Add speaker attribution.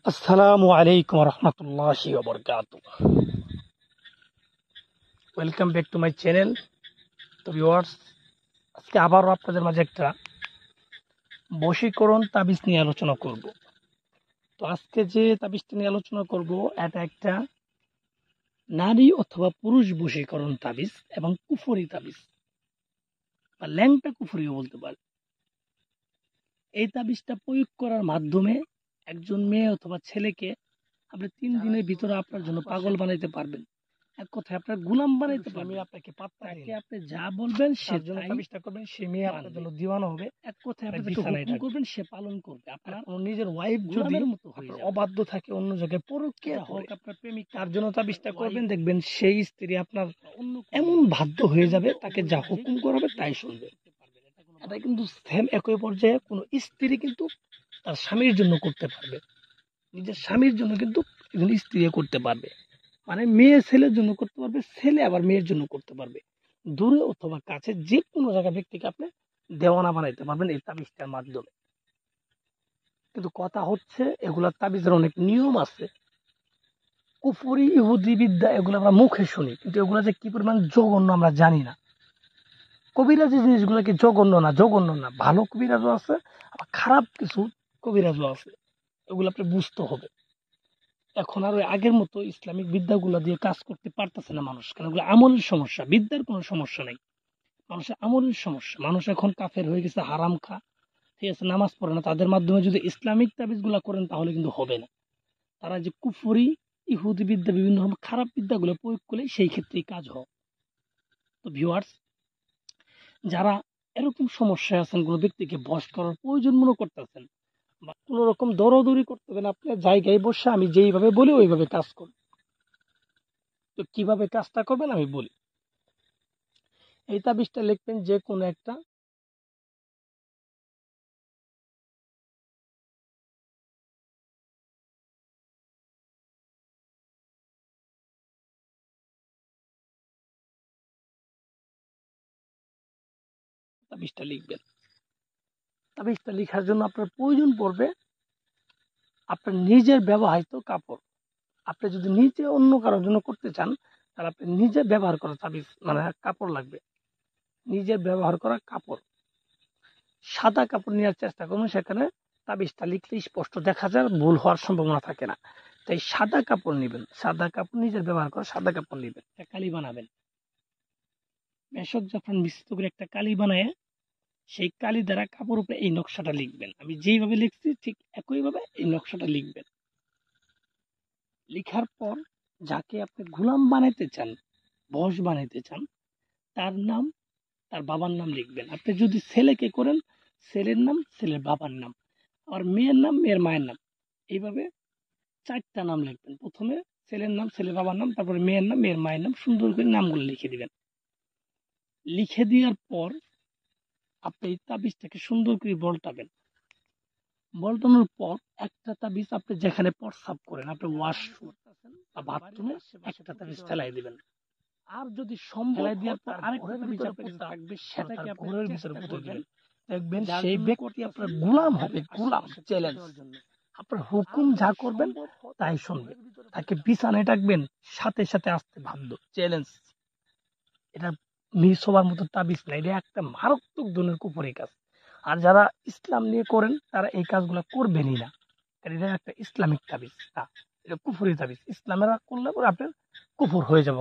Speaker 1: আসসালামু আলাইকুম রহমতুল্লাহি ওয়া বারাকাতুহু। Welcome back to my channel. তো ভিউয়ার্স, আজকে আবারও আপনাদের মাঝে একটা বশীকরণ তাবিজ নিয়ে আলোচনা করব। তো আজকে যে তাবিজটা নিয়ে আলোচনা করব, এটা একটা নারী অথবা পুরুষ বশীকরণ তাবিজ এবং কুফরি তাবিজ বা ল্যাংটা কুফরিও বলতে পারে। এই তাবিজটা প্রয়োগ করার মাধ্যমে একজন মেয়ে অথবা ছেলেকে আপনি 3 দিনের ভিতরে আপনার জন্য পাগল বানাইতে পারবেন। এক কথায় আপনার গোলাম বানাইতে পারবেন। আপনাকে পাত্তা দিই না। আপনি যা বলবেন সে জন্য তাবিজটা করবেন, সে মেয়ে আপনার জন্য দিওয়ানা হবে। এক কথায় আপনি তাকে হুকুম করবেন, সে পালন করবে। আপনার নিজের ওয়াইফ যদি আপনার অবাধ্য থাকে, অন্য জায়গায় পরকীয়া হোক, আপনার প্রেমিক, তার জন্য তাবিজটা করবেন, দেখবেন সেই স্ত্রী আপনার এমন বাধ্য হয়ে যাবে, তাকে যা হুকুম করাবে তাই শুনবে। এটা কিন্তু সেম একই পর্যায়ে কোন স্ত্রী কিন্তু তার স্বামীর জন্য করতে পারবে, নিজের স্বামীর জন্য কিন্তু একজন স্ত্রী করতে পারবে। মানে মেয়ে ছেলের জন্য করতে পারবে, ছেলে আবার মেয়ের জন্য করতে পারবে। দূরে অথবা কাছে যে কোনো জায়গা ব্যক্তিকে আপনি দেওয়ানা বানাইতে পারবেন এই তাবিজটার মাধ্যমে। কিন্তু কথা হচ্ছে, এগুলার তাবিজের অনেক নিয়ম আছে। কুফরি ইহুদি বিদ্যা এগুলো আমরা মুখে শুনি, কিন্তু এগুলো যে কি পরিমাণ জঘন্য আমরা জানি না। কবিরাজি জিনিসগুলো কি জঘন্য না? জঘন্য না। ভালো কবিরাজও আছে, আবার খারাপ কিছু কবিরাজও আছে। এগুলো আপনি বুঝতে হবে। এখন আর ওই আগের মতো ইসলামিক বিদ্যাগুলো দিয়ে কাজ করতে পারতেছে না মানুষ, কারণ ওগুলো আমলের সমস্যা। বিদ্যার কোনো সমস্যা নেই, মানুষের আমলের সমস্যা। মানুষ এখন কাফের হয়ে গেছে, হারাম খা, ঠিক আছে, নামাজ পড়ে না। তাদের মাধ্যমে যদি ইসলামিক তাবিজ গুলা করেন তাহলে কিন্তু হবে না। তারা যে কুফরি ইহুদি বিদ্যা, বিভিন্ন রকম খারাপ বিদ্যাগুলো প্রয়োগ করলে সেই ক্ষেত্রেই কাজ হয়। তো ভিউয়ার্স, যারা এরকম সমস্যায় আছেন, কোনো ব্যক্তিকে বশ করার প্রয়োজন মনে করতেছেন বা কোন রকম দৌড়াদৌড়ি করতেছেন, আপনার জায়গায় বসে আমি যেইভাবে বলি ওইভাবে কাজ করুন। তো কিভাবে কাজটা করবেন আমি বলি। এই তাবিজটা লিখবেন যে কোনো একটা তাবিজটা লিখবেন। তাবিজটা লেখার জন্য আপনার প্রয়োজন পড়বে আপনার নিজের ব্যবহৃত কাপড়। আপনি যদি নিজে অন্য কারোর জন্য করতে চান, তাহলে আপনি নিজে ব্যবহার করা তাবিজ মানে কাপড় লাগবে। নিজের ব্যবহার করা কাপড়, সাদা কাপড় নেওয়ার চেষ্টা করুন। সেখানে তাবিজটা লিখলে স্পষ্ট দেখা যায়, ভুল হওয়ার সম্ভাবনা থাকে না। তাই সাদা কাপড় নেবেন, সাদা কাপড়, নিজের ব্যবহার করা সাদা কাপড় নেবেন। একটা কালি বানাবেন, মেশক জাফরান মিশ্রিত করে একটা কালি বানায় সেই কালি দ্বারা কাপড় উপরে এই নকশাটা লিখবেন। আমি যেইভাবে লিখছি ঠিক একইভাবে এই নকশাটা লিখবেন। লিখার পর যাকে আপনি গোলাম বানাইতে চান, বশ বানাইতে চান, তার নাম, তার বাবার নাম লিখবেন। আপনি যদি ছেলেকে করেন, ছেলের নাম, ছেলের বাবার নাম, আর মেয়ের নাম, মেয়ের মায়ের নাম। এইভাবে 4টা নাম লিখবেন। প্রথমে ছেলের নাম, ছেলের বাবার নাম, তারপরে মেয়ের নাম, মেয়ের মায়ের নাম, সুন্দর করে নামগুলো লিখে দিবেন। লিখে দেওয়ার পর আপনি এই তাবিজটাকে সুন্দর করে বলটাবেন। বলটানোর পর একটা তাবিজ আপনি যেখানে প্রস্রাব করেন, আপনি ওয়াশরুম বা বাথরুমে একটা তাবিজ ফেলাই দিবেন। আর যদি সম্ভব দেওয়ার পর আরেকটা তাবিজ আপনার থাকবে, সেটাকে আপনি ঘরের ভিতরে পুঁতে দিবেন। দেখবেন সেই ব্যক্তি আপনার গোলাম হবে। গোলাম, চ্যালেঞ্জ। আপনার হুকুম যা করবেন তাই শুনবে। তাকে বিছানায় ডাকবেন, সাথে সাথে আসতে বাধ্য। চ্যালেঞ্জ। এটা মিস হওয়ার মতো তাবিজ না, এটা একটা মারাত্মক ধরনের কুফরি কাজ। আর যারা ইসলাম নিয়ে করেন তারা এই কাজগুলো করবেনই না, কারণ এটা একটা ইসলামিক তাবিজ না, এটা কুফরি তাবিজ। ইসলামের করলে পরে আপনার কুফর হয়ে যাবো।